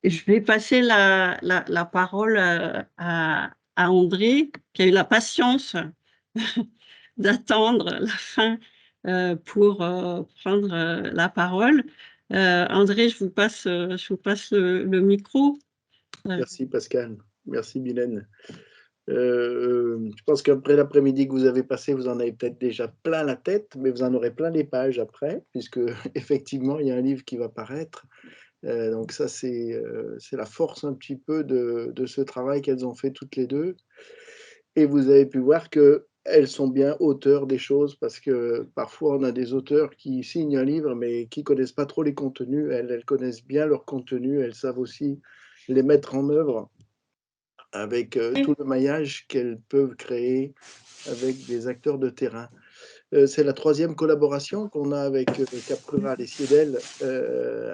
Je vais passer la parole à André, qui a eu la patience d'attendre la fin pour prendre la parole. André, je vous passe le micro. Merci Pascal, merci Mylène. Je pense qu'après l'après-midi que vous avez passé, vous en avez peut-être déjà plein la tête, mais vous en aurez plein les pages après, puisque effectivement, il y a un livre qui va paraître. Donc ça, c'est la force un petit peu de ce travail qu'elles ont fait toutes les deux. Et vous avez pu voir qu'elles sont bien auteurs des choses, parce que parfois, on a des auteurs qui signent un livre, mais qui ne connaissent pas trop les contenus. Elles connaissent bien leur contenu, elles savent aussi les mettre en œuvre avec tout le maillage qu'elles peuvent créer avec des acteurs de terrain. C'est la troisième collaboration qu'on a avec Cap Rural et Siedel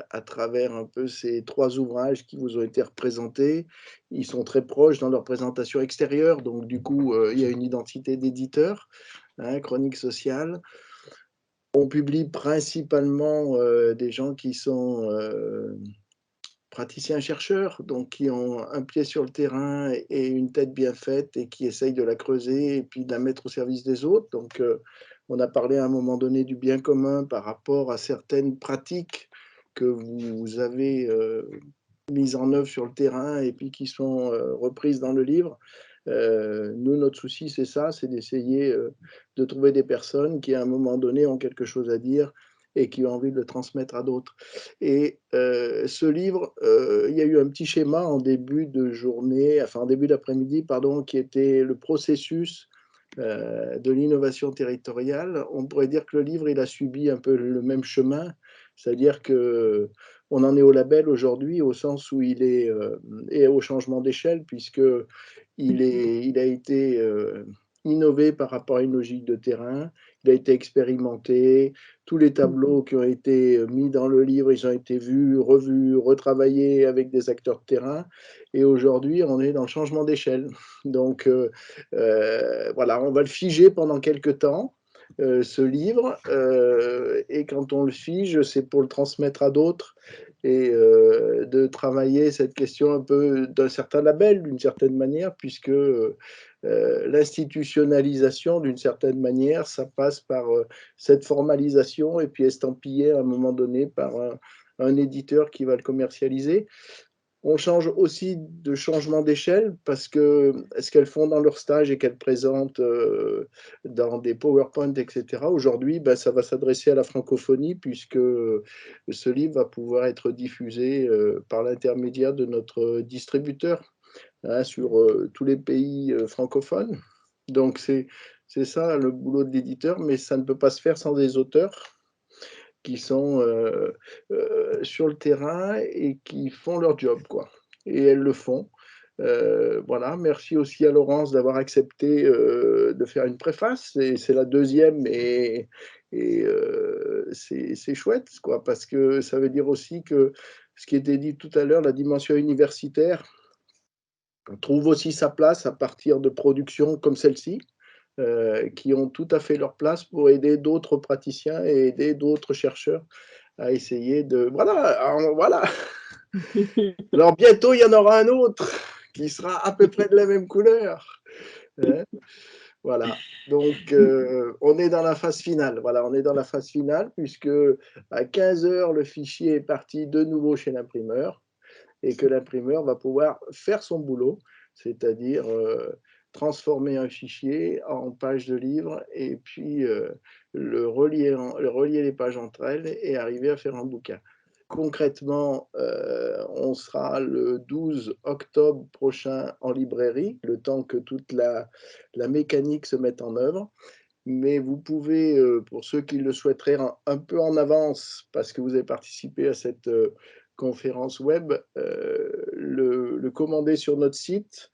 à travers un peu ces trois ouvrages qui vous ont été représentés. Ils sont très proches dans leur présentation extérieure, donc du coup, il y a une identité d'éditeur, hein, Chronique sociale. On publie principalement des gens qui sont praticiens-chercheurs, donc qui ont un pied sur le terrain et une tête bien faite et qui essayent de la creuser et puis de la mettre au service des autres. Donc, on a parlé à un moment donné du bien commun par rapport à certaines pratiques que vous avez mises en œuvre sur le terrain et puis qui sont reprises dans le livre. Nous, notre souci, c'est ça, c'est d'essayer de trouver des personnes qui, à un moment donné, ont quelque chose à dire et qui ont envie de le transmettre à d'autres. Et ce livre, il y a eu un petit schéma en début de journée, enfin en début d'après-midi, pardon, qui était le processus de l'innovation territoriale. On pourrait dire que le livre, il a subi un peu le même chemin, c'est-à-dire que on en est au label aujourd'hui, au sens où il est et au changement d'échelle, puisque il a été innové par rapport à une logique de terrain, il a été expérimenté, tous les tableaux qui ont été mis dans le livre, ils ont été vus, revus, retravaillés avec des acteurs de terrain, et aujourd'hui, on est dans le changement d'échelle. Donc, voilà, on va le figer pendant quelques temps, ce livre, et quand on le fige, c'est pour le transmettre à d'autres, et de travailler cette question un peu d'un certain label, d'une certaine manière, puisque l'institutionnalisation, d'une certaine manière, ça passe par cette formalisation et puis estampillé à un moment donné par un éditeur qui va le commercialiser. On change aussi de changement d'échelle parce que ce qu'elles font dans leur stage et qu'elles présentent dans des PowerPoint, etc., aujourd'hui, ben, ça va s'adresser à la francophonie puisque ce livre va pouvoir être diffusé par l'intermédiaire de notre distributeur, hein, sur tous les pays francophones. Donc, c'est ça le boulot de l'éditeur, mais ça ne peut pas se faire sans des auteurs qui sont sur le terrain et qui font leur job, quoi. Et elles le font. Voilà, merci aussi à Laurence d'avoir accepté de faire une préface. C'est la deuxième et c'est chouette, quoi, parce que ça veut dire aussi que ce qui était dit tout à l'heure, la dimension universitaire, trouve aussi sa place à partir de productions comme celle-ci, qui ont tout à fait leur place pour aider d'autres praticiens et aider d'autres chercheurs à essayer de... Voilà, alors, voilà. Alors bientôt, il y en aura un autre qui sera à peu près de la même couleur. Hein, voilà. Donc, on est dans la phase finale. Voilà, on est dans la phase finale puisque à 15 heures, le fichier est parti de nouveau chez l'imprimeur et que l'imprimeur va pouvoir faire son boulot, c'est-à-dire transformer un fichier en page de livre et puis relier les pages entre elles et arriver à faire un bouquin. Concrètement, on sera le 12 octobre prochain en librairie, le temps que toute la mécanique se mette en œuvre. Mais vous pouvez, pour ceux qui le souhaiteraient, un peu en avance, parce que vous avez participé à cette conférence web, le commander sur notre site.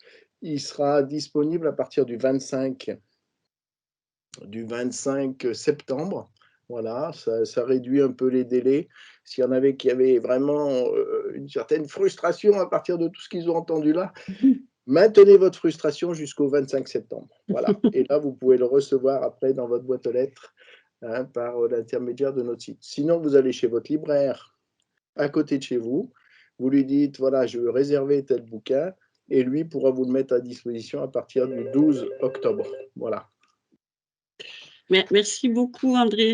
Il sera disponible à partir du 25 septembre. Voilà, ça réduit un peu les délais. S'il y en avait qui avaient vraiment une certaine frustration à partir de tout ce qu'ils ont entendu là, maintenez votre frustration jusqu'au 25 septembre. Voilà. Et là, vous pouvez le recevoir après dans votre boîte aux lettres, hein, par l'intermédiaire de notre site. Sinon, vous allez chez votre libraire à côté de chez vous. Vous lui dites, voilà, je veux réserver tel bouquin, et lui pourra vous le mettre à disposition à partir du 12 octobre. Voilà. Merci beaucoup André.